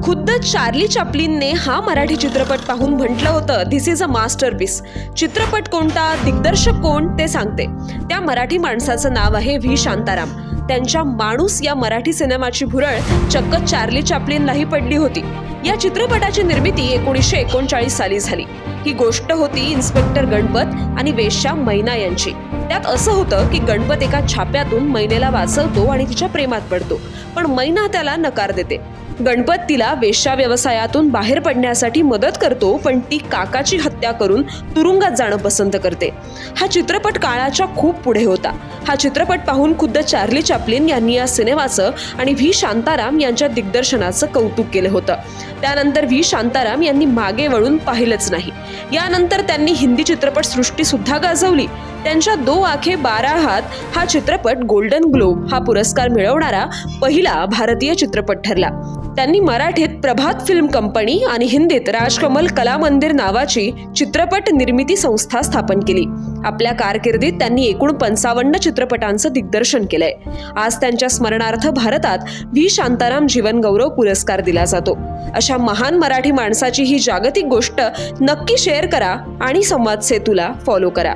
खुद्द चार्ली चॅप्लिनने हा मराठी चित्रपट पाहून म्हटलं होतं, धिस इज अ मास्टरपीस. चित्रपट कोणता, दिग्दर्शक कोण ते सांगते. त्या मराठी माणसाचं नाव आहे व्ही शांताराम. त्यांच्या माणूस या मराठी सिनेमाची भुरळ चक्क चार्ली चॅप्लिनलाही पडली होती. या चित्रपटाची निर्मिती 1939 साली झाली. ही गोष्ट होती इन्स्पेक्टर गणपत आणि वेश्या मैना यांची. त्यात असं होतं की गणपत एका छाप्यातून मैनेला वाचवतो आणि तिच्या प्रेमात पडतो, पण मैना त्याला नकार देते. गणपत तिला वेश्या व्यवसायातून बाहेर पडण्यासाठी मदत करतो, पण ती काकाची हत्या करून तुरुंगात जाणं पसंत करते. हा चित्रपट काळाच्या खूप पुढे होता. हा चित्रपट पाहून खुद्द चार्ली चॅप्लिन यांनी या सिनेमाचं आणि व्ही शांताराम यांच्या दिग्दर्शनाचं कौतुक केलं होतं. त्यानंतर व्ही शांताराम यांनी मागे वळून पाहिलंच नाही. यानंतर त्यांनी हिंदी चित्रपट सृष्टी सुद्धा गाजवली. त्यांच्या दो आखे बारा हात हा चित्रपट गोल्डन ग्लोब हा पुरस्कार मिळवणारा पहिला भारतीय चित्रपट ठरला. त्यांनी मराठीत प्रभात फिल्म कंपनी आणि हिंदीत राजकमल कला मंदिर नावाची चित्रपट निर्मिती संस्था स्थापन केली. आपल्या कारकिर्दीत त्यांनी एकूण 55 चित्रपटांचं दिग्दर्शन केलंय. आज त्यांच्या स्मरणार्थ भारतात व्ही शांताराम जीवन गौरव पुरस्कार दिला जातो. अशा महान मराठी माणसाची ही जागतिक गोष्ट नक्की शेअर करा आणि संवाद सेतूला फॉलो करा.